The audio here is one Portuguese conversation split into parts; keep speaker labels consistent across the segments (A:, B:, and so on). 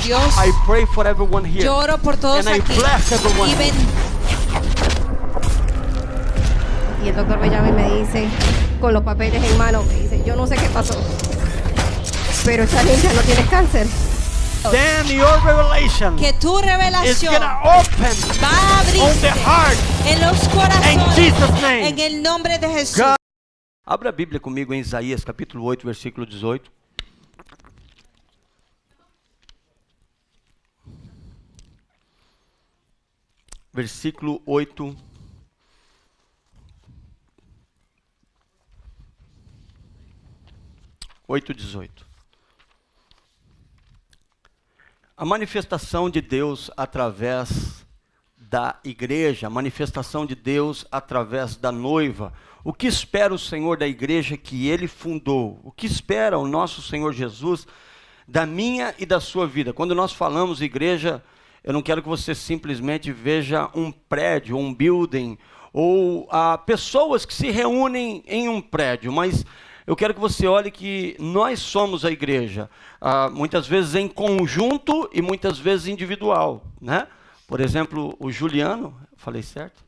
A: Dios,
B: I pray for everyone here.
A: yo oro por todos
B: And I
A: aquí.
B: bless everyone.
A: Y
C: Y el doctor me llama y me dice, con los papeles en mano, me dice, yo no sé qué pasó, pero esta niña no tiene cáncer.
B: Then your revelation
A: que tu
B: is
A: revelación
B: gonna open
A: va a
B: on the
A: abrirse
B: heart.
A: en los
B: In
A: corazones
B: Jesus' name.
A: en el nombre de Jesús.
B: God. Abra a Bíblia comigo em Isaías capítulo 8, versículo 18. Versículo 8. Oito, 18. A manifestação de Deus através da igreja, a manifestação de Deus através da noiva. O que espera o Senhor da igreja que Ele fundou? O que espera o nosso Senhor Jesus da minha e da sua vida? Quando nós falamos igreja, eu não quero que você simplesmente veja um prédio, um building, ou pessoas que se reúnem em um prédio, mas eu quero que você olhe que nós somos a igreja, muitas vezes em conjunto e muitas vezes individual, né? Por exemplo, o Juliano, falei certo?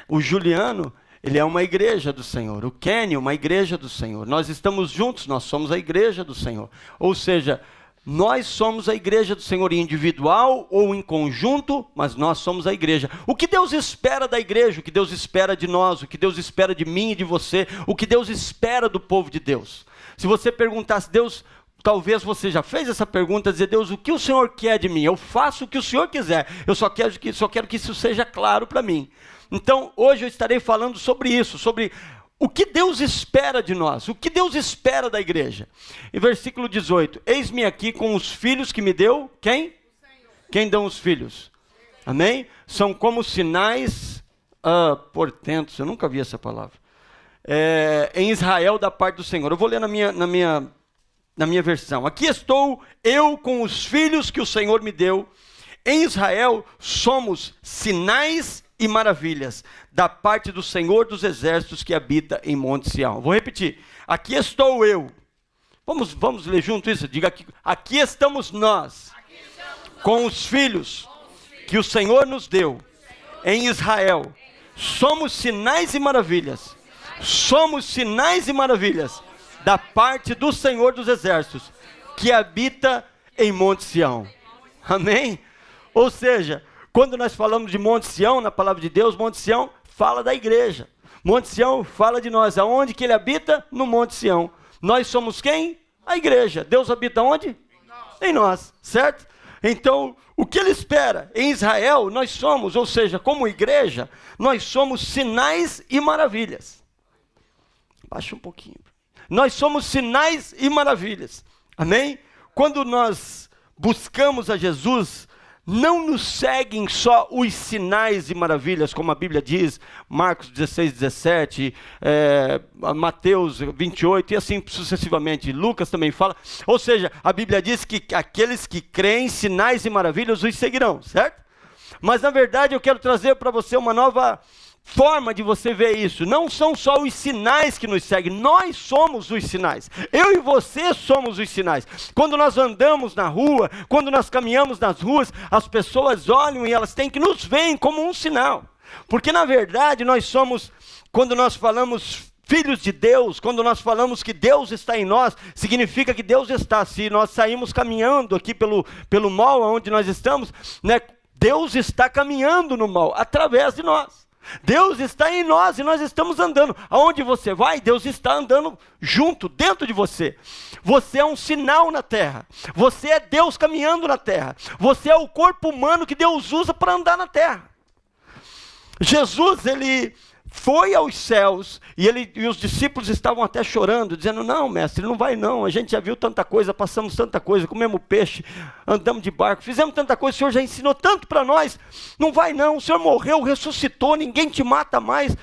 B: O Juliano, ele é uma igreja do Senhor. O Kenny, uma igreja do Senhor. Nós estamos juntos, nós somos a igreja do Senhor. Ou seja, nós somos a igreja do Senhor individual ou em conjunto, mas nós somos a igreja. O que Deus espera da igreja, o que Deus espera de nós, o que Deus espera de mim e de você, o que Deus espera do povo de Deus. Se você perguntasse, Deus, talvez você já fez essa pergunta, dizer, Deus, o que o Senhor quer de mim? Eu faço o que o Senhor quiser, eu só quero que isso seja claro para mim. Então, hoje eu estarei falando sobre isso, sobre o que Deus espera de nós, o que Deus espera da igreja. Em versículo 18, eis-me aqui com os filhos que me deu, quem? Quem dão os filhos? Amém? São como sinais, portentos, eu nunca vi essa palavra, em Israel da parte do Senhor. Eu vou ler na minha versão. Aqui estou eu com os filhos que o Senhor me deu. Em Israel somos sinais e maravilhas da parte do Senhor dos exércitos que habita em Monte Sião. Vou repetir. Aqui estou eu. Vamos ler junto isso? Diga aqui estamos nós, com os filhos que o Senhor nos deu em Israel. Somos sinais e maravilhas. Somos sinais e maravilhas da parte do Senhor dos exércitos que habita em Monte Sião. Amém? Ou seja, quando nós falamos de Monte Sião, na palavra de Deus, Monte Sião fala da igreja. Monte Sião fala de nós. Aonde que ele habita? No Monte Sião. Nós somos quem? A igreja. Deus habita onde? Em nós, certo? Então, o que ele espera? Em Israel, nós somos, ou seja, como igreja, nós somos sinais e maravilhas. Baixa um pouquinho. Nós somos sinais e maravilhas. Amém? Quando nós buscamos a Jesus, não nos seguem só os sinais e maravilhas, como a Bíblia diz, Marcos 16, 17, Mateus 28 e assim sucessivamente. Lucas também fala. Ou seja, a Bíblia diz que aqueles que creem, sinais e maravilhas os seguirão, certo? Mas na verdade eu quero trazer para você uma nova forma de você ver isso. Não são só os sinais que nos seguem, nós somos os sinais. Eu e você somos os sinais. Quando nós andamos na rua, quando nós caminhamos nas ruas, as pessoas olham e elas têm que nos ver como um sinal. Porque na verdade nós somos, quando nós falamos filhos de Deus, quando nós falamos que Deus está em nós, significa que Deus está. Se nós saímos caminhando aqui pelo mall onde nós estamos, né, Deus está caminhando no mall através de nós. Deus está em nós e nós estamos andando. Aonde você vai, Deus está andando junto, dentro de você. Você é um sinal na terra. Você é Deus caminhando na terra. Você é o corpo humano que Deus usa para andar na terra. Jesus, ele foi aos céus e os discípulos estavam até chorando, dizendo, não, mestre, não vai não, a gente já viu tanta coisa, passamos tanta coisa, comemos peixe, andamos de barco, fizemos tanta coisa, o Senhor já ensinou tanto para nós, não vai não, o Senhor morreu, ressuscitou, ninguém te mata mais,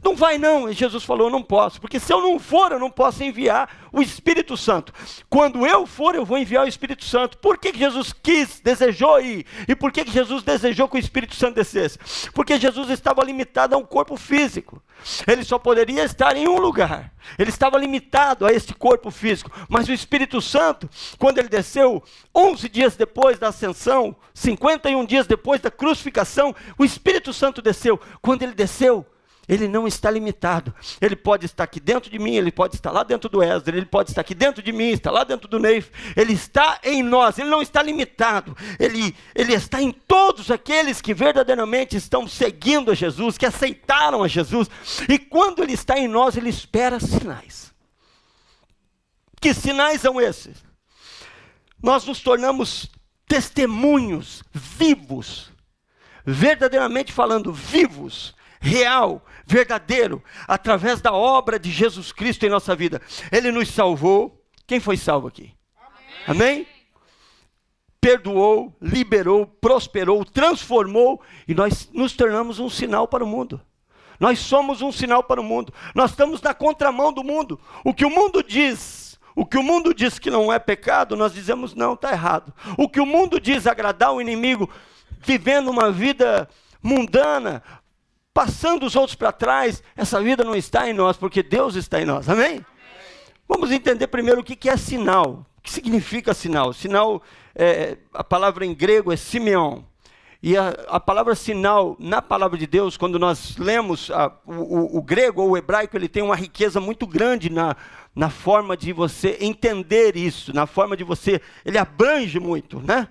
B: não vai não. E Jesus falou, não posso, porque se eu não for, eu não posso enviar o Espírito Santo. Quando eu for, eu vou enviar o Espírito Santo. Por que Jesus desejou ir? E por que Jesus desejou que o Espírito Santo descesse? Porque Jesus estava limitado a um corpo físico. físico. Ele só poderia estar em um lugar. Ele estava limitado a este corpo físico. Mas o Espírito Santo, quando ele desceu 11 dias depois da ascensão, 51 dias depois da crucificação, o Espírito Santo desceu. Quando ele desceu, ele não está limitado. Ele pode estar aqui dentro de mim, ele pode estar lá dentro do Esdras, ele pode estar aqui dentro de mim, está lá dentro do Neif. Ele está em nós, ele não está limitado. Ele está em todos aqueles que verdadeiramente estão seguindo a Jesus, que aceitaram a Jesus. E quando ele está em nós, ele espera sinais. Que sinais são esses? Nós nos tornamos testemunhos vivos, verdadeiramente falando, vivos, real, verdadeiro, através da obra de Jesus Cristo em nossa vida. Ele nos salvou. Quem foi salvo aqui? Amém? Perdoou, liberou, prosperou, transformou, e nós nos tornamos um sinal para o mundo. Nós somos um sinal para o mundo. Nós estamos na contramão do mundo. O que o mundo diz que não é pecado, nós dizemos não, está errado. O que o mundo diz agradar o inimigo, vivendo uma vida mundana, passando os outros para trás, essa vida não está em nós, porque Deus está em nós, amém? Vamos entender primeiro o que é sinal. O que significa sinal? Sinal, a palavra em grego é simeon. E a palavra sinal, na palavra de Deus, quando nós lemos o grego ou o hebraico, ele tem uma riqueza muito grande na forma de você entender isso, na forma de você, ele abrange muito, né?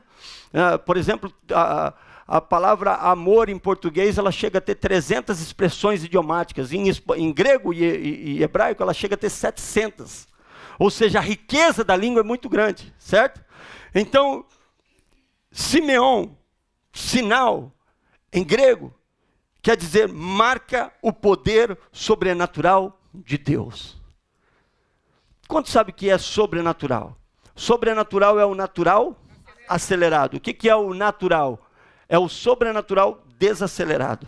B: Por exemplo, a palavra amor em português, ela chega a ter 300 expressões idiomáticas. Em grego e hebraico, ela chega a ter 700. Ou seja, a riqueza da língua é muito grande, certo? Então, simeon, sinal, em grego, quer dizer, marca o poder sobrenatural de Deus. Quantos sabe que é sobrenatural? Sobrenatural é o natural acelerado. O que é o natural? É o sobrenatural desacelerado.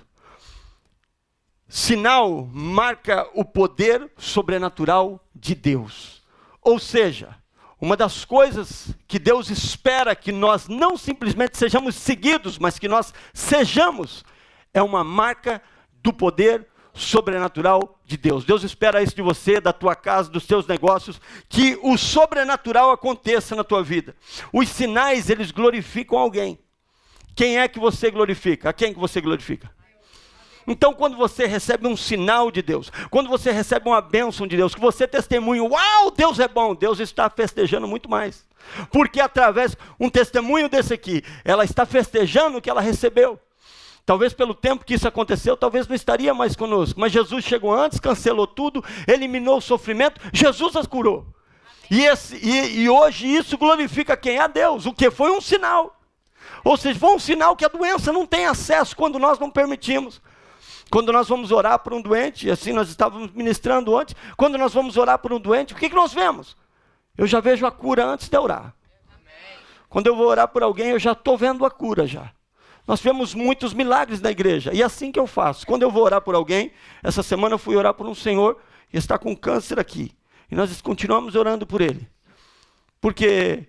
B: Sinal marca o poder sobrenatural de Deus. Ou seja, uma das coisas que Deus espera que nós não simplesmente sejamos seguidos, mas que nós sejamos, é uma marca do poder sobrenatural de Deus. Deus espera isso de você, da tua casa, dos teus negócios, que o sobrenatural aconteça na tua vida. Os sinais, eles glorificam alguém. Quem é que você glorifica? A quem que você glorifica? Então, quando você recebe um sinal de Deus, quando você recebe uma bênção de Deus, que você testemunha, uau, Deus é bom, Deus está festejando muito mais. Porque através, um testemunho desse aqui, ela está festejando o que ela recebeu. Talvez pelo tempo que isso aconteceu, talvez não estaria mais conosco. Mas Jesus chegou antes, cancelou tudo, eliminou o sofrimento, Jesus as curou. E hoje isso glorifica quem? A Deus, o que foi um sinal. Ou seja, foi um sinal que a doença não tem acesso quando nós não permitimos. Quando nós vamos orar por um doente, assim nós estávamos ministrando antes, quando nós vamos orar por um doente, o que nós vemos? Eu já vejo a cura antes de orar. Quando eu vou orar por alguém, eu já estou vendo a cura já. Nós vemos muitos milagres na igreja, e é assim que eu faço. Quando eu vou orar por alguém, essa semana eu fui orar por um senhor, que está com câncer aqui, e nós continuamos orando por ele. Porque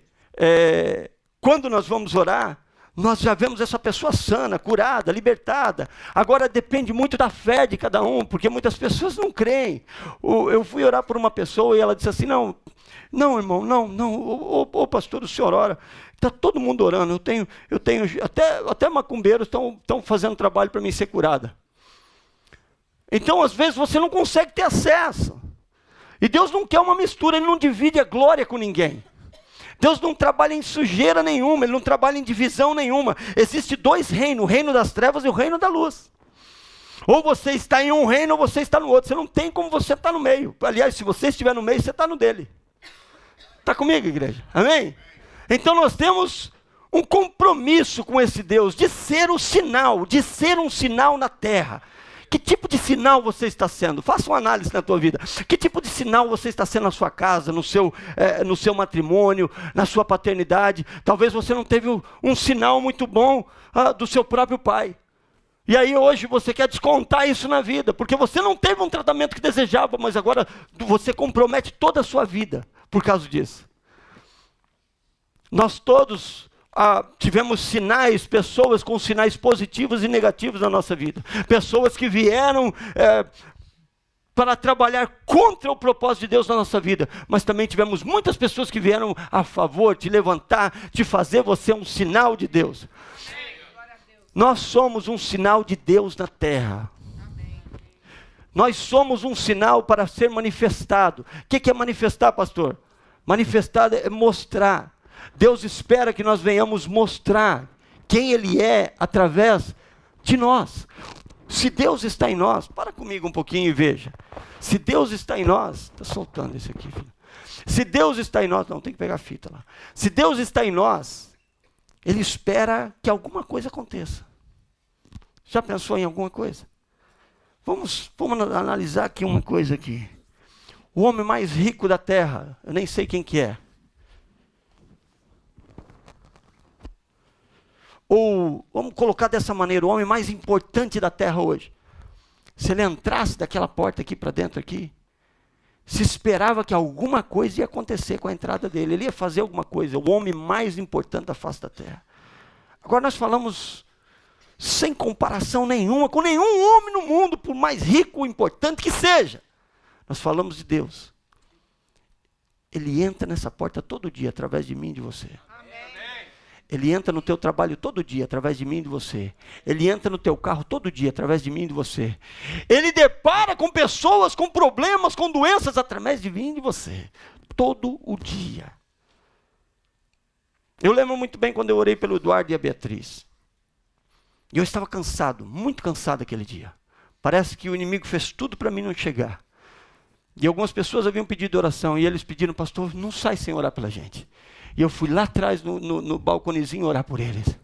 B: quando nós vamos orar, nós já vemos essa pessoa sana, curada, libertada. Agora depende muito da fé de cada um, porque muitas pessoas não creem. Eu fui orar por uma pessoa e ela disse assim, não irmão, ô pastor, o senhor ora. Está todo mundo orando, eu tenho até macumbeiros estão fazendo trabalho para mim ser curada. Então às vezes você não consegue ter acesso. E Deus não quer uma mistura, Ele não divide a glória com ninguém. Deus não trabalha em sujeira nenhuma, Ele não trabalha em divisão nenhuma. Existem dois reinos, o reino das trevas e o reino da luz. Ou você está em um reino ou você está no outro. Você não tem como você estar no meio. Aliás, se você estiver no meio, você está no dele. Está comigo, igreja? Amém? Então nós temos um compromisso com esse Deus, de ser o sinal, de ser um sinal na terra. Que tipo de sinal você está sendo? Faça uma análise na tua vida. Que tipo de sinal você está sendo na sua casa, no seu matrimônio, na sua paternidade? Talvez você não teve um sinal muito bom do seu próprio pai. E aí hoje você quer descontar isso na vida, porque você não teve um tratamento que desejava, mas agora você compromete toda a sua vida por causa disso. Nós todos tivemos sinais, pessoas com sinais positivos e negativos na nossa vida. Pessoas que vieram para trabalhar contra o propósito de Deus na nossa vida. Mas também tivemos muitas pessoas que vieram a favor, te levantar, te fazer você um sinal de Deus. Nós somos um sinal de Deus na terra. Nós somos um sinal para ser manifestado. O que é manifestar, pastor? Manifestar é mostrar. Deus espera que nós venhamos mostrar quem Ele é através de nós. Se Deus está em nós, para comigo um pouquinho e veja. Se Deus está em nós, está soltando isso aqui, filho. Se Deus está em nós, não, tem que pegar a fita lá. Se Deus está em nós, Ele espera que alguma coisa aconteça. Já pensou em alguma coisa? Vamos analisar aqui uma coisa aqui. O homem mais rico da terra, eu nem sei quem que é. Ou, vamos colocar dessa maneira, o homem mais importante da terra hoje. Se ele entrasse daquela porta aqui para dentro aqui, se esperava que alguma coisa ia acontecer com a entrada dele. Ele ia fazer alguma coisa, o homem mais importante da face da terra. Agora nós falamos sem comparação nenhuma, com nenhum homem no mundo, por mais rico ou importante que seja. Nós falamos de Deus. Ele entra nessa porta todo dia, através de mim e de você. Ele entra no teu trabalho todo dia, através de mim e de você. Ele entra no teu carro todo dia, através de mim e de você. Ele depara com pessoas, com problemas, com doenças, através de mim e de você. Todo o dia. Eu lembro muito bem quando eu orei pelo Eduardo e a Beatriz. E eu estava cansado, muito cansado aquele dia. Parece que o inimigo fez tudo para mim não chegar. E algumas pessoas haviam pedido oração, e eles pediram, pastor, não sai sem orar pela gente. E eu fui lá atrás no balconezinho orar por eles.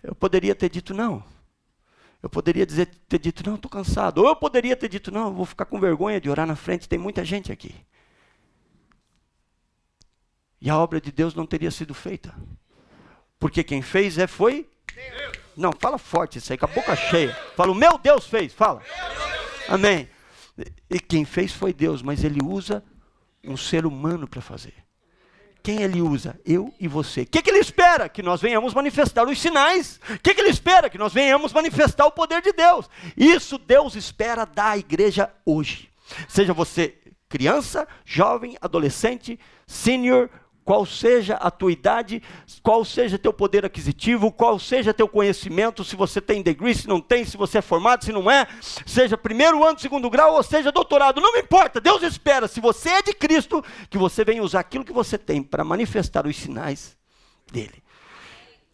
B: Eu poderia ter dito não. Eu poderia ter dito não, estou cansado. Ou eu poderia ter dito não, eu vou ficar com vergonha de orar na frente, tem muita gente aqui. E a obra de Deus não teria sido feita. Porque quem fez foi Deus. Não, fala forte isso aí, com a boca cheia. Fala, o meu Deus fez, fala. Amém. E quem fez foi Deus, mas Ele usa um ser humano para fazer. Quem Ele usa? Eu e você. O que Ele espera? Que nós venhamos manifestar os sinais. O que Ele espera? Que nós venhamos manifestar o poder de Deus. Isso Deus espera da igreja hoje. Seja você criança, jovem, adolescente, sênior, qual seja a tua idade, qual seja teu poder aquisitivo, qual seja teu conhecimento, se você tem degree, se não tem, se você é formado, se não é, seja primeiro ano, segundo grau, ou seja doutorado, não me importa, Deus espera, se você é de Cristo, que você venha usar aquilo que você tem para manifestar os sinais dele.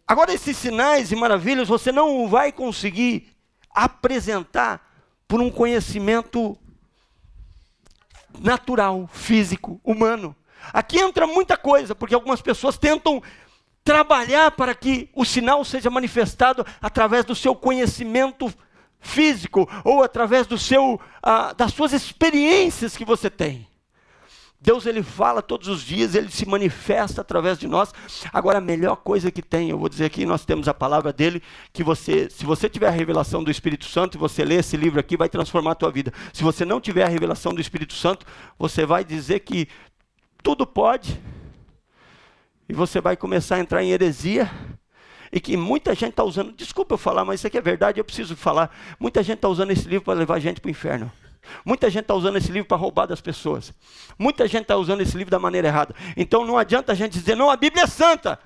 B: Agora esses sinais e maravilhas você não vai conseguir apresentar por um conhecimento natural, físico, humano. Aqui entra muita coisa, porque algumas pessoas tentam trabalhar para que o sinal seja manifestado através do seu conhecimento físico, ou através das suas experiências que você tem. Deus, Ele fala todos os dias, Ele se manifesta através de nós. Agora, a melhor coisa que tem, eu vou dizer aqui, nós temos a palavra dEle, que se você tiver a revelação do Espírito Santo, e você ler esse livro aqui, vai transformar a tua vida. Se você não tiver a revelação do Espírito Santo, você vai dizer que tudo pode, e você vai começar a entrar em heresia, e que muita gente está usando, desculpa eu falar, mas isso aqui é verdade, eu preciso falar, muita gente está usando esse livro para levar a gente para o inferno, muita gente está usando esse livro para roubar das pessoas, muita gente está usando esse livro da maneira errada, então não adianta a gente dizer, não, a Bíblia é santa.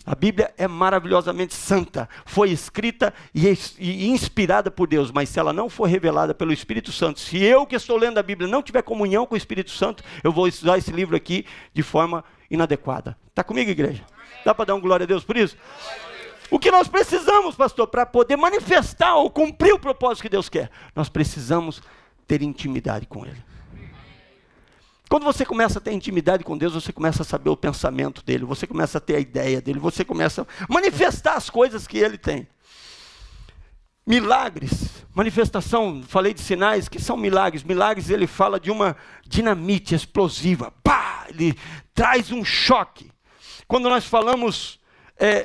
B: A Bíblia é maravilhosamente santa, foi escrita e inspirada por Deus, mas se ela não for revelada pelo Espírito Santo, se eu que estou lendo a Bíblia não tiver comunhão com o Espírito Santo, eu vou usar esse livro aqui de forma inadequada. Está comigo, igreja? Dá para dar um glória a Deus por isso? O que nós precisamos, pastor, para poder manifestar ou cumprir o propósito que Deus quer? Nós precisamos ter intimidade com Ele. Quando você começa a ter intimidade com Deus, você começa a saber o pensamento dEle, você começa a ter a ideia dEle, você começa a manifestar as coisas que Ele tem. Milagres, manifestação, falei de sinais, que são milagres. Milagres, Ele fala de uma dinamite explosiva, pá, Ele traz um choque. Quando nós falamos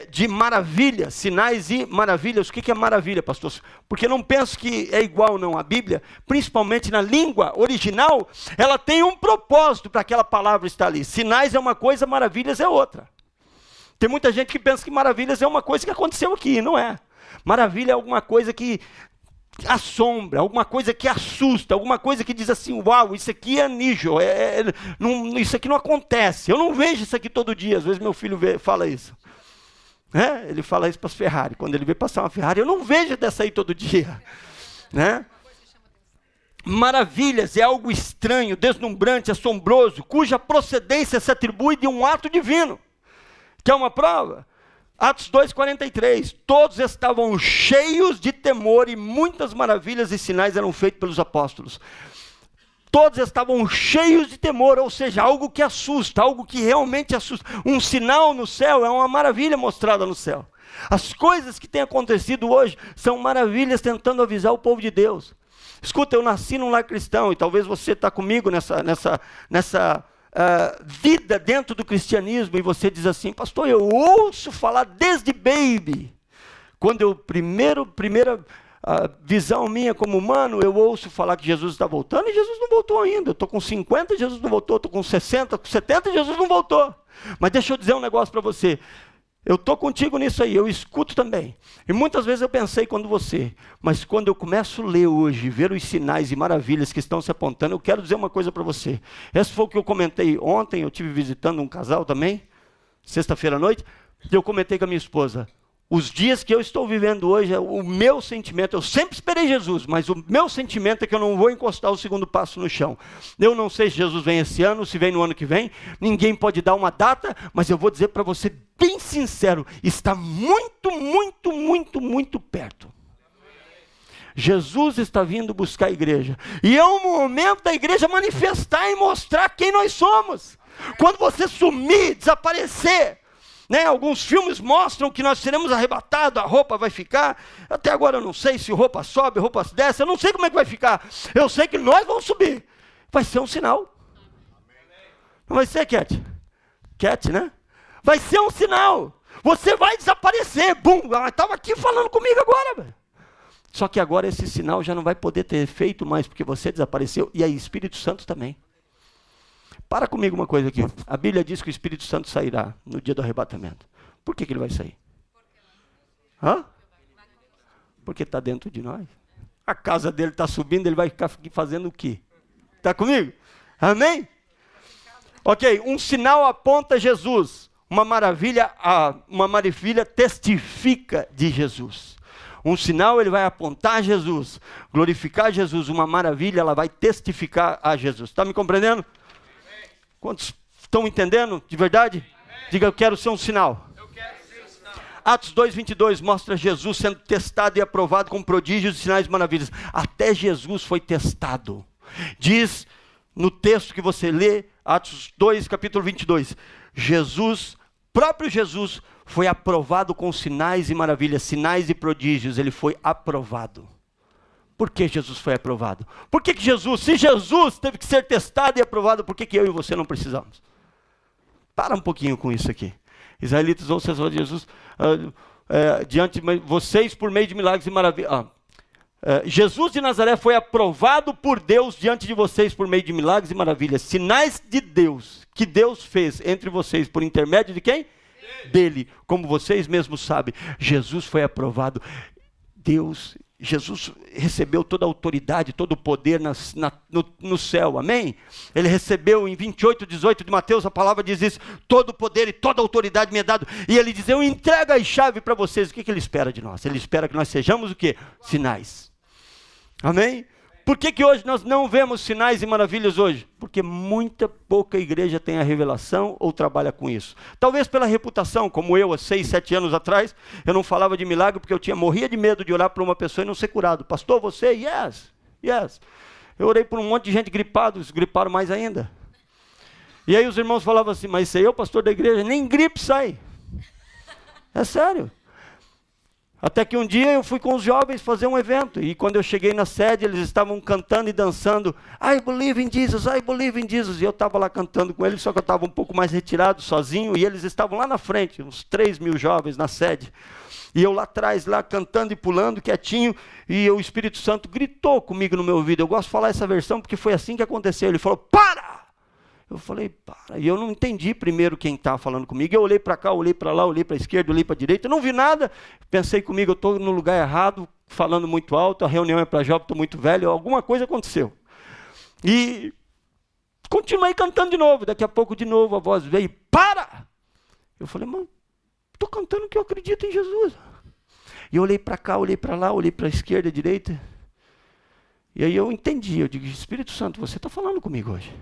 B: de maravilhas, sinais e maravilhas, o que é maravilha, pastor? Porque não penso que é igual não, a Bíblia, principalmente na língua original, ela tem um propósito para aquela palavra estar ali. Sinais é uma coisa, maravilhas é outra. Tem muita gente que pensa que maravilhas é uma coisa que aconteceu aqui, não é. Maravilha é alguma coisa que assombra, alguma coisa que assusta, alguma coisa que diz assim, uau, isso aqui é nígio, isso aqui não acontece, eu não vejo isso aqui todo dia. Às vezes meu filho fala isso. Ele fala isso para as Ferrari, quando ele vê passar uma Ferrari, eu não vejo dessa aí todo dia. Né? Maravilhas é algo estranho, deslumbrante, assombroso, cuja procedência se atribui de um ato divino. Quer uma prova? Atos 2,43, todos estavam cheios de temor e muitas maravilhas e sinais eram feitos pelos apóstolos. Todos estavam cheios de temor, ou seja, algo que assusta, algo que realmente assusta. Um sinal no céu é uma maravilha mostrada no céu. As coisas que têm acontecido hoje são maravilhas tentando avisar o povo de Deus. Escuta, eu nasci num lar cristão e talvez você está comigo nessa vida dentro do cristianismo e você diz assim, pastor, eu ouço falar desde baby. Quando eu, primeira visão minha como humano, eu ouço falar que Jesus está voltando e Jesus não voltou ainda. Eu estou com 50, Jesus não voltou, estou com 60, com 70, Jesus não voltou. Mas deixa eu dizer um negócio para você. Eu estou contigo nisso aí, eu escuto também. E muitas vezes eu pensei quando você, mas quando eu começo a ler hoje, ver os sinais e maravilhas que estão se apontando, eu quero dizer uma coisa para você. Esse foi o que eu comentei ontem, eu estive visitando um casal também, sexta-feira à noite, e eu comentei com a minha esposa. Os dias que eu estou vivendo hoje, o meu sentimento, eu sempre esperei Jesus, mas o meu sentimento é que eu não vou encostar o segundo passo no chão. Eu não sei se Jesus vem esse ano, se vem no ano que vem, ninguém pode dar uma data, mas eu vou dizer para você bem sincero, está muito, muito, muito, muito perto. Jesus está vindo buscar a igreja, e é o momento da igreja manifestar e mostrar quem nós somos. Quando você sumir, desaparecer, alguns filmes mostram que nós seremos arrebatados, a roupa vai ficar, até agora eu não sei se roupa sobe, roupa desce, eu não sei como é que vai ficar, eu sei que nós vamos subir, vai ser um sinal, não vai ser, Cat? Cat, né? Vai ser um sinal, você vai desaparecer, bum, ela estava aqui falando comigo agora, velho. Só que agora esse sinal já não vai poder ter efeito mais, porque você desapareceu, e aí Espírito Santo também. Para comigo uma coisa aqui. A Bíblia diz que o Espírito Santo sairá no dia do arrebatamento. Por que ele vai sair? Porque está dentro de nós. A casa dele está subindo, ele vai ficar fazendo o quê? Está comigo? Amém? Ok, um sinal aponta Jesus. Uma maravilha testifica de Jesus. Um sinal ele vai apontar Jesus, glorificar Jesus. Uma maravilha ela vai testificar a Jesus. Está me compreendendo? Quantos estão entendendo de verdade? Amém. Diga, eu quero ser um sinal. Eu quero ser um sinal. Atos 2:22 mostra Jesus sendo testado e aprovado com prodígios, sinais e maravilhas. Até Jesus foi testado. Diz no texto que você lê, Atos 2, capítulo 22, próprio Jesus foi aprovado com sinais e maravilhas, sinais e prodígios, ele foi aprovado. Por que Jesus foi aprovado? Por que se Jesus teve que ser testado e aprovado, por que eu e você não precisamos? Para um pouquinho com isso aqui. Israelitas vão ser de Jesus diante de vocês por meio de milagres e maravilhas. Jesus de Nazaré foi aprovado por Deus diante de vocês por meio de milagres e maravilhas. Sinais de Deus, que Deus fez entre vocês por intermédio de quem? Dele. Como vocês mesmos sabem, Jesus foi aprovado. Jesus recebeu toda a autoridade, todo o poder no céu, amém? Ele recebeu em 28:18 de Mateus, a palavra diz isso, todo o poder e toda a autoridade me é dado, e ele diz, eu entrego a chave para vocês. O que ele espera de nós? Ele espera que nós sejamos o quê? Sinais, amém? Por que hoje nós não vemos sinais e maravilhas hoje? Porque pouca igreja tem a revelação ou trabalha com isso. Talvez pela reputação, como eu há 6, 7 anos atrás, eu não falava de milagre porque eu morria de medo de orar para uma pessoa e não ser curado. Pastor, você? Yes. Eu orei por um monte de gente gripados, griparam mais ainda. E aí os irmãos falavam assim, mas sei eu, pastor da igreja, nem gripe sai. É sério. Até que um dia eu fui com os jovens fazer um evento, e quando eu cheguei na sede, eles estavam cantando e dançando, I believe in Jesus, I believe in Jesus, e eu estava lá cantando com eles, só que eu estava um pouco mais retirado, sozinho, e eles estavam lá na frente, uns 3.000 jovens na sede, e eu lá atrás, lá cantando e pulando, quietinho, e o Espírito Santo gritou comigo no meu ouvido. Eu gosto de falar essa versão, porque foi assim que aconteceu. Ele falou, para! Eu falei, para. E eu não entendi primeiro quem estava falando comigo. Eu olhei para cá, olhei para lá, olhei para a esquerda, olhei para a direita. Eu não vi nada. Pensei comigo, eu estou no lugar errado, falando muito alto, a reunião é para jovem, estou muito velho. Alguma coisa aconteceu. E continuei cantando de novo. Daqui a pouco, de novo, a voz veio, para! Eu falei, mano, estou cantando que eu acredito em Jesus. E eu olhei para cá, olhei para lá, olhei para a esquerda, a direita. E aí eu entendi, eu digo, Espírito Santo, você está falando comigo hoje.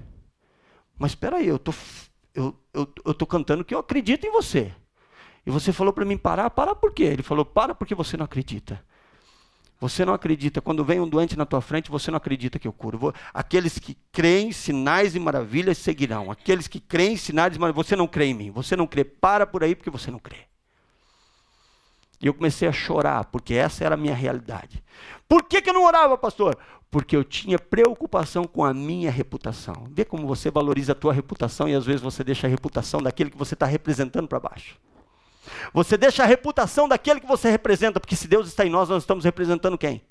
B: Mas espera aí, eu tô cantando que eu acredito em você. E você falou para mim parar por quê? Ele falou, para porque você não acredita. Você não acredita, quando vem um doente na tua frente, você não acredita que eu curo. Aqueles que creem, sinais e maravilhas seguirão. Aqueles que creem, sinais e maravilhas, você não crê em mim. Você não crê, para por aí porque você não crê. E eu comecei a chorar, porque essa era a minha realidade. Por que eu não orava, pastor? Porque eu tinha preocupação com a minha reputação. Vê como você valoriza a tua reputação e às vezes você deixa a reputação daquele que você está representando para baixo. Você deixa a reputação daquele que você representa, porque se Deus está em nós estamos representando quem?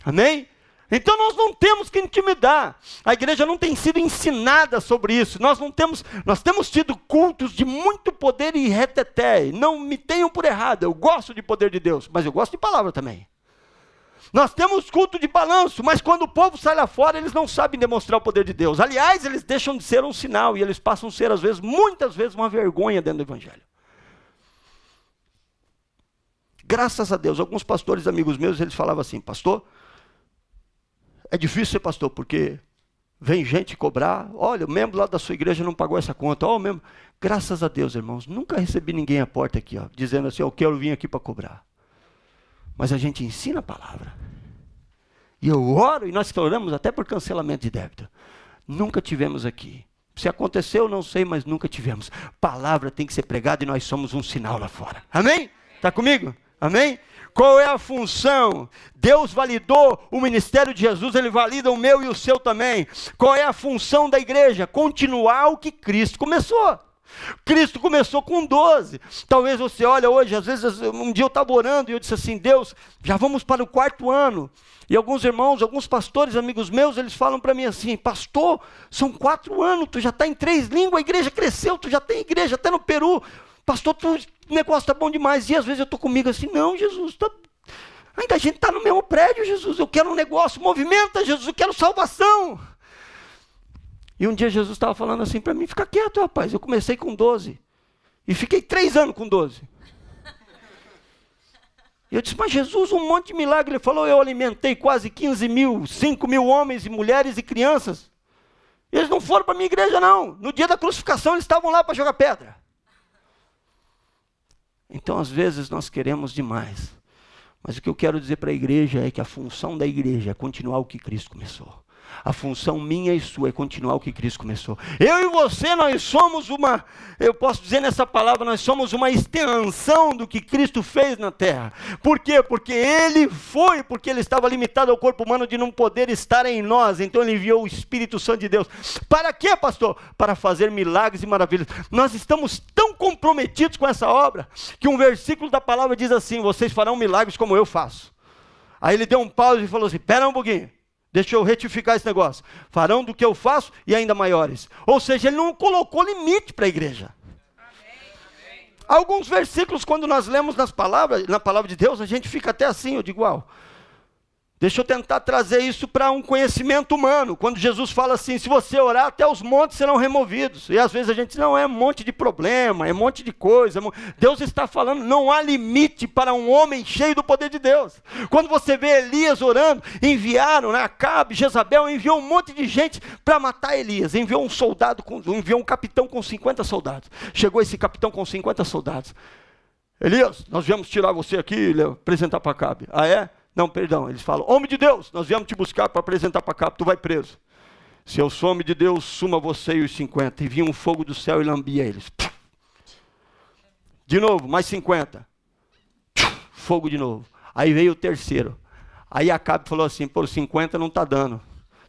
B: Amém? Então nós não temos que intimidar. A igreja não tem sido ensinada sobre isso. Nós temos tido cultos de muito poder e reteté. Não me tenham por errado, eu gosto de poder de Deus, mas eu gosto de palavra também. Nós temos culto de balanço, mas quando o povo sai lá fora, eles não sabem demonstrar o poder de Deus. Aliás, eles deixam de ser um sinal e eles passam a ser, às vezes, muitas vezes, uma vergonha dentro do evangelho. Graças a Deus, alguns pastores amigos meus, eles falavam assim, pastor, é difícil ser pastor, porque vem gente cobrar, olha, o membro lá da sua igreja não pagou essa conta, ó, o membro. Graças a Deus, irmãos, nunca recebi ninguém à porta aqui, ó, dizendo assim, eu quero vir aqui para cobrar. Mas a gente ensina a palavra. E eu oro, e nós oramos até por cancelamento de débito. Nunca tivemos aqui. Se aconteceu, não sei, mas nunca tivemos. Palavra tem que ser pregada e nós somos um sinal lá fora. Amém? Está comigo? Amém? Qual é a função? Deus validou o ministério de Jesus, Ele valida o meu e o seu também. Qual é a função da igreja? Continuar o que Cristo começou. Cristo começou com 12. Talvez você olha hoje, às vezes um dia eu estava orando e eu disse assim, Deus, já vamos para o 4º ano. E alguns irmãos, alguns pastores, amigos meus, eles falam para mim assim, pastor, são 4 anos, tu já está em 3 línguas, a igreja cresceu, tu já tem igreja até no Peru. Pastor, o negócio está bom demais. E às vezes eu estou comigo assim, não, Jesus, ainda a gente está no mesmo prédio, Jesus, eu quero um negócio, movimenta, Jesus, eu quero salvação. E um dia Jesus estava falando assim para mim, fica quieto, rapaz. Eu comecei com 12 e fiquei 3 anos com 12. E eu disse, mas Jesus, um monte de milagre. Ele falou, eu alimentei quase 15 mil, 5 mil homens e mulheres e crianças. Eles não foram para a minha igreja não. No dia da crucificação eles estavam lá para jogar pedra. Então às vezes nós queremos demais. Mas o que eu quero dizer para a igreja é que a função da igreja é continuar o que Cristo começou. A função minha e sua é continuar o que Cristo começou. Eu e você, nós somos eu posso dizer nessa palavra, nós somos uma extensão do que Cristo fez na terra. Por quê? Porque porque Ele estava limitado ao corpo humano de não poder estar em nós. Então Ele enviou o Espírito Santo de Deus. Para quê, pastor? Para fazer milagres e maravilhas. Nós estamos tão comprometidos com essa obra, que um versículo da palavra diz assim, vocês farão milagres como eu faço. Aí Ele deu um pause e falou assim, espera um pouquinho. Deixa eu retificar esse negócio. Farão do que eu faço e ainda maiores. Ou seja, Ele não colocou limite para a igreja. Amém. Alguns versículos, quando nós lemos na palavra de Deus, a gente fica até assim, eu digo, uau. Deixa eu tentar trazer isso para um conhecimento humano. Quando Jesus fala assim, se você orar, até os montes serão removidos. E às vezes a gente diz, não, é um monte de problema, é um monte de coisa. Deus está falando, não há limite para um homem cheio do poder de Deus. Quando você vê Elias orando, enviaram, né, Acabe, Jezabel, enviou um monte de gente para matar Elias. Enviou um capitão com 50 soldados. Chegou esse capitão com 50 soldados. Elias, nós viemos tirar você aqui e apresentar para Acabe. Ah, é? Não, perdão, eles falam, homem de Deus, nós viemos te buscar para apresentar para cá, tu vai preso. Se eu sou homem de Deus, suma você e os 50. E vinha um fogo do céu e lambia eles. De novo, mais 50. Fogo de novo. Aí veio o terceiro. Aí Acabe falou assim, pô, 50 não está dando.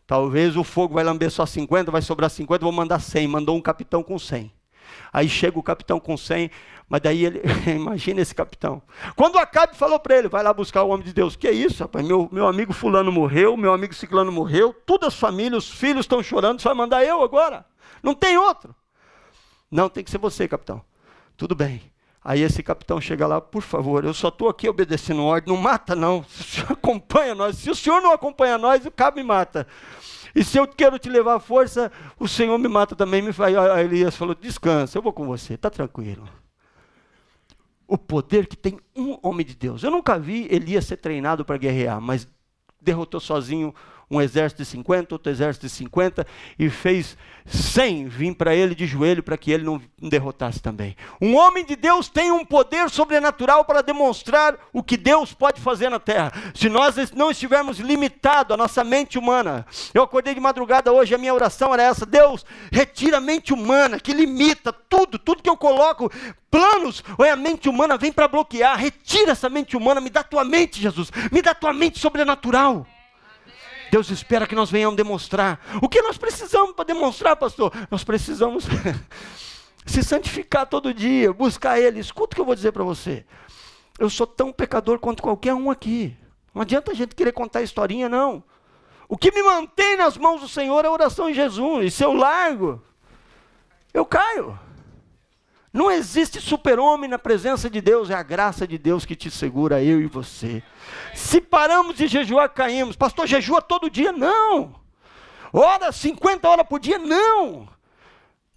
B: Talvez o fogo vai lamber só 50, vai sobrar 50, vou mandar 100. Mandou um capitão com 100. Aí chega o capitão com 100, mas daí ele, imagina esse capitão. Quando Acabe falou para ele, vai lá buscar o homem de Deus. Que é isso, rapaz? Meu amigo fulano morreu, meu amigo ciclano morreu, todas as famílias, os filhos estão chorando, você vai mandar eu agora? Não tem outro. Não, tem que ser você, capitão. Tudo bem. Aí esse capitão chega lá, por favor, eu só estou aqui obedecendo ordem, não mata não, se o senhor acompanha nós, se o senhor não acompanha nós, o cabo me mata. E se eu quero te levar à força, o Senhor me mata também. Aí Elias falou, descansa, eu vou com você, está tranquilo. O poder que tem um homem de Deus. Eu nunca vi Elias ser treinado para guerrear, mas derrotou sozinho um exército de 50, outro exército de 50, e fez 100 vir para ele de joelho para que ele não derrotasse também. Um homem de Deus tem um poder sobrenatural para demonstrar o que Deus pode fazer na terra. Se nós não estivermos limitados à nossa mente humana, eu acordei de madrugada hoje, a minha oração era essa, Deus, retira a mente humana que limita tudo que eu coloco, planos, ou a mente humana vem para bloquear, retira essa mente humana, me dá tua mente, Jesus, me dá tua mente sobrenatural. Deus espera que nós venhamos demonstrar. O que nós precisamos para demonstrar, pastor? Nós precisamos se santificar todo dia, buscar Ele. Escuta o que eu vou dizer para você. Eu sou tão pecador quanto qualquer um aqui. Não adianta a gente querer contar historinha, não. O que me mantém nas mãos do Senhor é a oração em Jesus. E se eu largo, eu caio. Não existe super-homem na presença de Deus, é a graça de Deus que te segura, eu e você. Se paramos de jejuar, caímos. Pastor, jejua todo dia? Não. Ora 50 horas por dia? Não.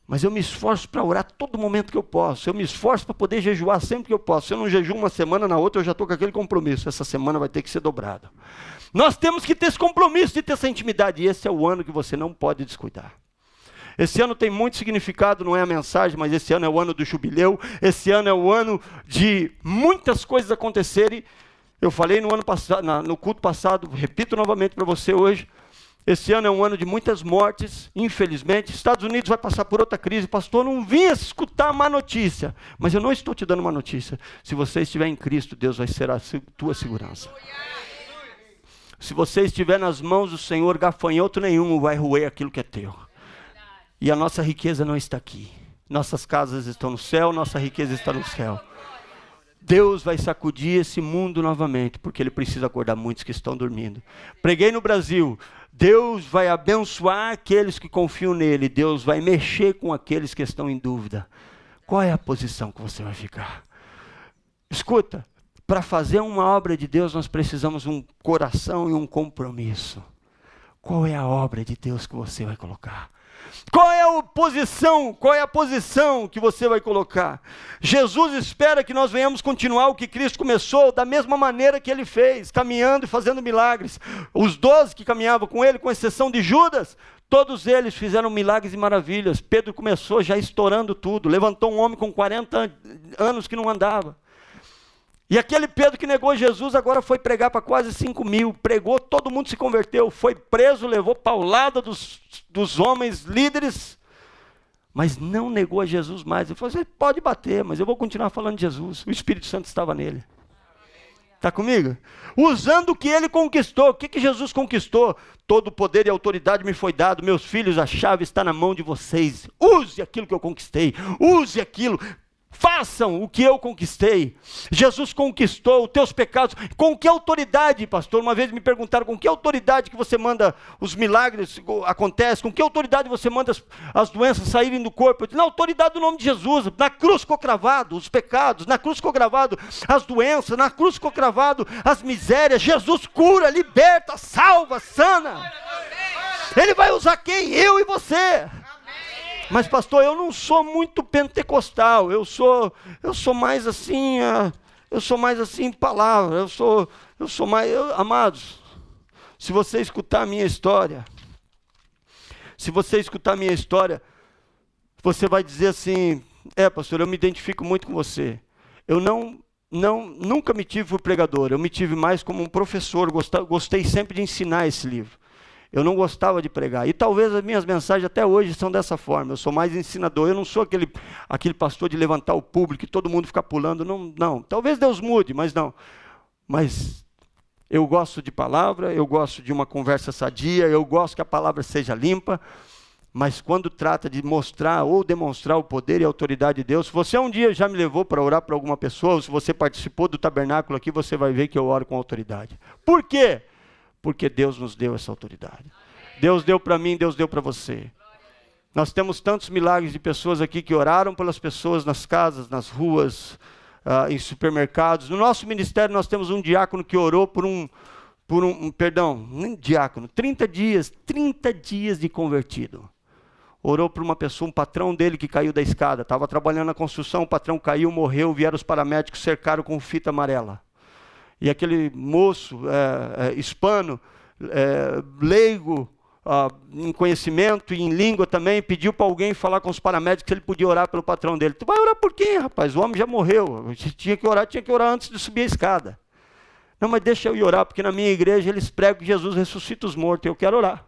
B: Mas eu me esforço para orar todo momento que eu posso. Eu me esforço para poder jejuar sempre que eu posso. Se eu não jejuo uma semana, na outra eu já estou com aquele compromisso. Essa semana vai ter que ser dobrado. Nós temos que ter esse compromisso de ter essa intimidade. E esse é o ano que você não pode descuidar. Esse ano tem muito significado, não é a mensagem, mas esse ano é o ano do jubileu, esse ano é o ano de muitas coisas acontecerem. Eu falei no ano passado, no culto passado, repito novamente para você hoje, esse ano é um ano de muitas mortes, infelizmente. Estados Unidos vai passar por outra crise. Pastor, não vinha escutar má notícia, mas eu não estou te dando uma notícia. Se você estiver em Cristo, Deus vai ser a tua segurança. Se você estiver nas mãos do Senhor, gafanhoto nenhum vai roer aquilo que é teu. E a nossa riqueza não está aqui. Nossas casas estão no céu, nossa riqueza está no céu. Deus vai sacudir esse mundo novamente, porque Ele precisa acordar muitos que estão dormindo. Preguei no Brasil, Deus vai abençoar aqueles que confiam nele, Deus vai mexer com aqueles que estão em dúvida. Qual é a posição que você vai ficar? Escuta, para fazer uma obra de Deus, nós precisamos um coração e um compromisso. Qual é a obra de Deus que você vai colocar? Qual é a posição que você vai colocar? Jesus espera que nós venhamos continuar o que Cristo começou da mesma maneira que Ele fez, caminhando e fazendo milagres. Os 12 que caminhavam com Ele, com exceção de Judas, todos eles fizeram milagres e maravilhas. Pedro começou já estourando tudo, levantou um homem com 40 anos que não andava. E aquele Pedro que negou Jesus agora foi pregar para quase 5.000, pregou, todo mundo se converteu, foi preso, levou paulada dos homens líderes, mas não negou a Jesus mais. Ele falou, você pode bater, mas eu vou continuar falando de Jesus. O Espírito Santo estava nele. Está comigo? Usando o que ele conquistou. O que Jesus conquistou? Todo o poder e autoridade me foi dado. Meus filhos, a chave está na mão de vocês. Use aquilo que eu conquistei. Use aquilo. Façam o que eu conquistei. Jesus conquistou os teus pecados. Com que autoridade, pastor? Uma vez me perguntaram, com que autoridade que você manda os milagres acontecem? Com que autoridade você manda as doenças saírem do corpo? Eu disse, na autoridade do nome de Jesus. Na cruz ficou cravado os pecados, na cruz ficou gravado as doenças, na cruz ficou gravado as misérias. Jesus cura, liberta, salva, sana. Ele vai usar quem? Eu e você. Mas pastor, eu não sou muito pentecostal, eu sou mais assim, em palavra, eu sou mais, amados, se você escutar a minha história, você vai dizer assim, pastor, eu me identifico muito com você. Eu nunca me tive por pregador, eu me tive mais como um professor, gostei sempre de ensinar esse livro. Eu não gostava de pregar. E talvez as minhas mensagens até hoje são dessa forma. Eu sou mais ensinador. Eu não sou aquele pastor de levantar o público e todo mundo ficar pulando. Não. Talvez Deus mude, mas não. Mas eu gosto de palavra, eu gosto de uma conversa sadia, eu gosto que a palavra seja limpa. Mas quando trata de mostrar ou demonstrar o poder e a autoridade de Deus, se você um dia já me levou para orar para alguma pessoa, ou se você participou do tabernáculo aqui, você vai ver que eu oro com autoridade. Por quê? Porque Deus nos deu essa autoridade. Deus deu para mim, Deus deu para você. Nós temos tantos milagres de pessoas aqui que oraram pelas pessoas nas casas, nas ruas, em supermercados. No nosso ministério nós temos um diácono que orou por um nem diácono, 30 dias de convertido. Orou por uma pessoa, um patrão dele que caiu da escada. Estava trabalhando na construção, o patrão caiu, morreu, vieram os paramédicos, cercaram com fita amarela. E aquele moço hispano, leigo, em conhecimento e em língua também, pediu para alguém falar com os paramédicos se ele podia orar pelo patrão dele. Tu vai orar por quem, rapaz? O homem já morreu. Tinha que orar antes de subir a escada. Não, mas deixa eu ir orar, porque na minha igreja eles pregam que Jesus ressuscita os mortos, eu quero orar.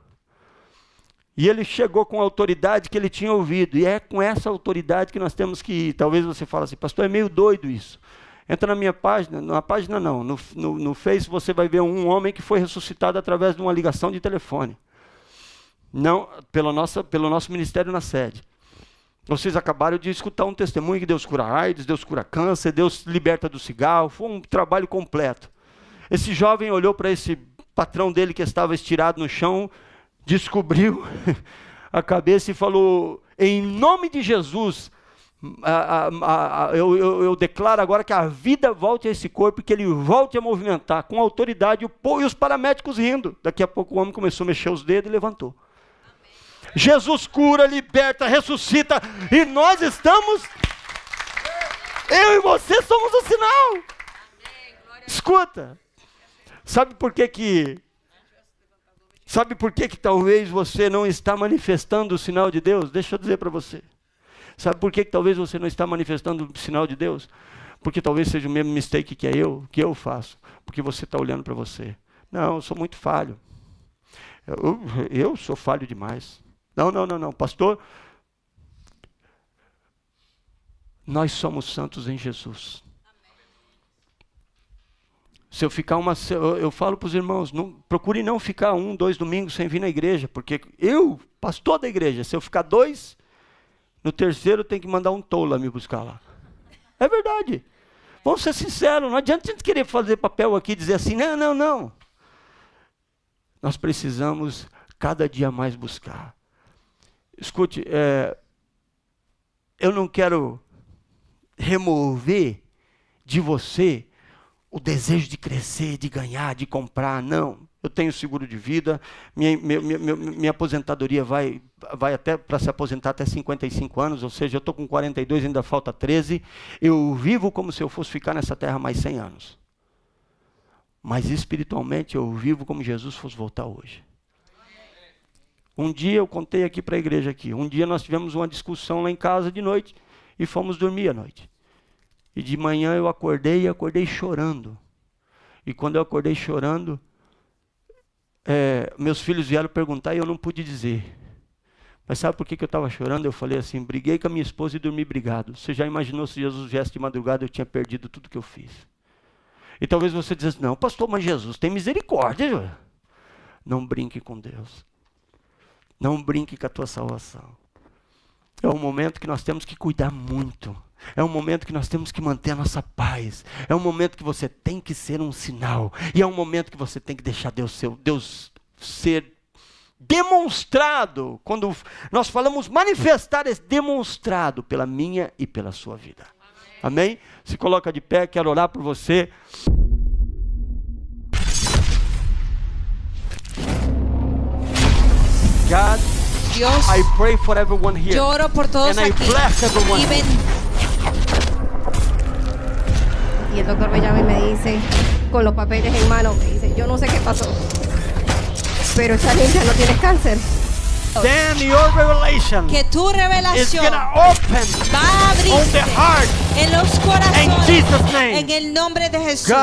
B: E ele chegou com a autoridade que ele tinha ouvido, e é com essa autoridade que nós temos que ir. Talvez você fale assim, pastor, é meio doido isso. Entra na minha página, na página não, no Face você vai ver um homem que foi ressuscitado através de uma ligação de telefone. Não, pelo nosso ministério na sede. Vocês acabaram de escutar um testemunho que Deus cura AIDS, Deus cura câncer, Deus liberta do cigarro, foi um trabalho completo. Esse jovem olhou para esse patrão dele que estava estirado no chão, descobriu a cabeça e falou, em nome de Jesus, eu declaro agora que a vida volte a esse corpo e que ele volte a movimentar com autoridade, e os paramédicos rindo. Daqui a pouco o homem começou a mexer os dedos e levantou. Amém. Jesus cura, liberta, ressuscita, e nós estamos, eu e você somos o sinal. Amém. Escuta, sabe por que talvez você não está manifestando o sinal de Deus? Deixa eu dizer para você. Sabe por que talvez você não está manifestando o sinal de Deus? Porque talvez seja o mesmo mistake que eu faço. Porque você está olhando para você. Não, eu sou muito falho. Eu sou falho demais. Não, pastor. Nós somos santos em Jesus. Se eu ficar eu falo para os irmãos, procure não ficar 1, 2 domingos sem vir na igreja, porque eu, pastor da igreja, se eu ficar 2, no terceiro tem que mandar um tolo me buscar lá. É verdade. Vamos ser sinceros, não adianta a gente querer fazer papel aqui e dizer assim, não. Nós precisamos cada dia mais buscar. Escute, eu não quero remover de você o desejo de crescer, de ganhar, de comprar, não. Eu tenho seguro de vida, minha aposentadoria vai até para se aposentar até 55 anos, ou seja, eu estou com 42, ainda falta 13. Eu vivo como se eu fosse ficar nessa terra mais 100 anos. Mas espiritualmente eu vivo como Jesus fosse voltar hoje. Um dia eu contei aqui para a igreja aqui, um dia nós tivemos uma discussão lá em casa de noite e fomos dormir à noite. E de manhã eu acordei chorando. E quando eu acordei chorando, meus filhos vieram perguntar e eu não pude dizer. Mas sabe por que eu estava chorando? Eu falei assim, briguei com a minha esposa e dormi brigado. Você já imaginou se Jesus viesse de madrugada eu tinha perdido tudo que eu fiz? E talvez você diz, não, pastor, mas Jesus tem misericórdia. Não brinque com Deus. Não brinque com a tua salvação. É um momento que nós temos que cuidar muito. É um momento que nós temos que manter a nossa paz. É um momento que você tem que ser um sinal. E é um momento que você tem que deixar Deus ser demonstrado. Quando nós falamos manifestar, é demonstrado pela minha e pela sua vida. Amém? Se coloca de pé, quero orar por você. God,
A: Dios,
B: I pray for everyone here.
A: yo oro por todos
B: And I
A: aquí.
B: bless everyone.
C: Y el doctor me llama y me dice, con los papeles en mano, me dice, yo no sé qué pasó, pero esa niña no tiene cáncer.
B: Then your revelation
A: Que tu
B: is
A: revelación
B: gonna open
A: va a
B: on the
A: abrirse
B: heart
A: en los
B: in
A: corazones
B: Jesus' name.
A: en el nombre de Jesús.
B: God,